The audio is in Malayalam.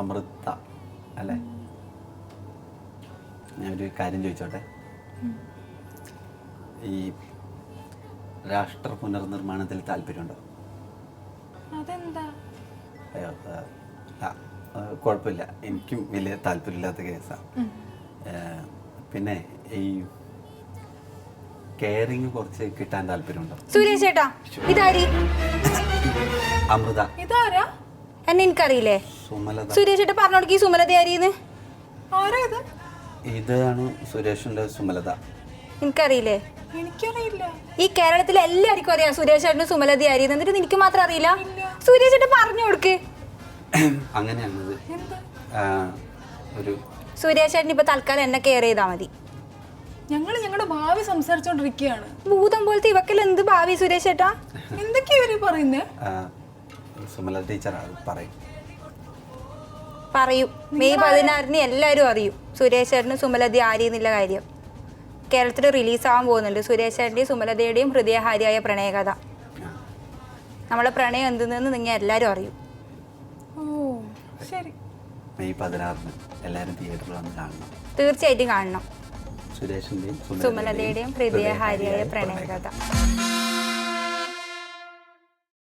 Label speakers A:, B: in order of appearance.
A: അമൃത അല്ലേ? ഞാനൊരു കാര്യം ചോദിച്ചോട്ടെ. ഈ രാഷ്ട്ര പുനർനിർമ്മാണത്തിൽ താല്പര്യമുണ്ടോ?
B: അതെന്താ?
A: അയ്യോ, കുഴപ്പമില്ല, എനിക്കും വലിയ താല്പര്യമില്ലാത്ത കേസാണ്. പിന്നെ ഈ കെയറിങ് കുറച്ച് കിട്ടാൻ താല്പര്യമുണ്ടോ?
C: സുരേഷ് ചേട്ടാ, ഇതാരി?
A: അമൃത.
B: ഇതാരാ?
C: എന്നെ എനിക്കറിയില്ലേ?
A: സുമലത.
C: സുരേഷ് ചേട്ടാ പറഞ്ഞോടക്ക് ഈ സുമലത ആരിന്ന്?
B: ആരാ ഇത്?
A: ഇതാണ് സുരേഷിന്റെ സുമലത.
C: എനിക്കറിയില്ലേ?
B: എനിക്കറിയില്ല.
C: ഈ കേരളത്തിലെ എല്ലാവർക്കും അറിയാം സുരേഷ് ചേട്ടന് സുമലത ആരിന്ന്. എന്നിട്ട് എനിക്ക് മാത്രം അറിയില്ല? സുരേഷ് ചേട്ടൻ പറഞ്ഞു കൊടുക്ക്.
A: അങ്ങനെയാണത്. ഒരു
C: സുരേഷ് ചേട്ടൻ ഇപ്പൊ തൽക്കാലം എന്നെ കെയർ ചെയ്താൽ മതി.
B: ഞങ്ങളുടെ ഭാവി സംസാരിച്ചോണ്ടിരിക്കുകയാണ്.
C: ഭൂതം പോലത്തെ ഇവക്കൽ എന്ത് ഭാവി സുരേഷ് ചേട്ടാ?
B: എന്തൊക്കെയാ ഇവര് പറയുന്നേ?
A: സുമലത ടീച്ചർ
C: പറയും. മെയ് 16 എല്ലാവരും അറിയും സുരേഷ് ചേട്ടന് സുമലത ആരിയെന്നുള്ള കാര്യം. കേരളത്തിൽ റിലീസാവാൻ പോകുന്നുണ്ട് സുരേഷ് ചേട്ടൻ്റെയും സുമലതയുടെയും ഹൃദയഹാരിയായ പ്രണയകഥ. നമ്മളെ പ്രണയം എന്തെന്ന് നിങ്ങൾ എല്ലാവരും അറിയും.
B: ഓ ശരി.
A: മെയ് 16 എല്ലാവരും തിയേറ്ററിൽ വന്ന് കാണണം.
C: തീർച്ചയായിട്ടും കാണണം
A: സുരേഷിന്റെയും
C: സുമലതയുടെയും ഹൃദയഹാരിയായ പ്രണയകഥ.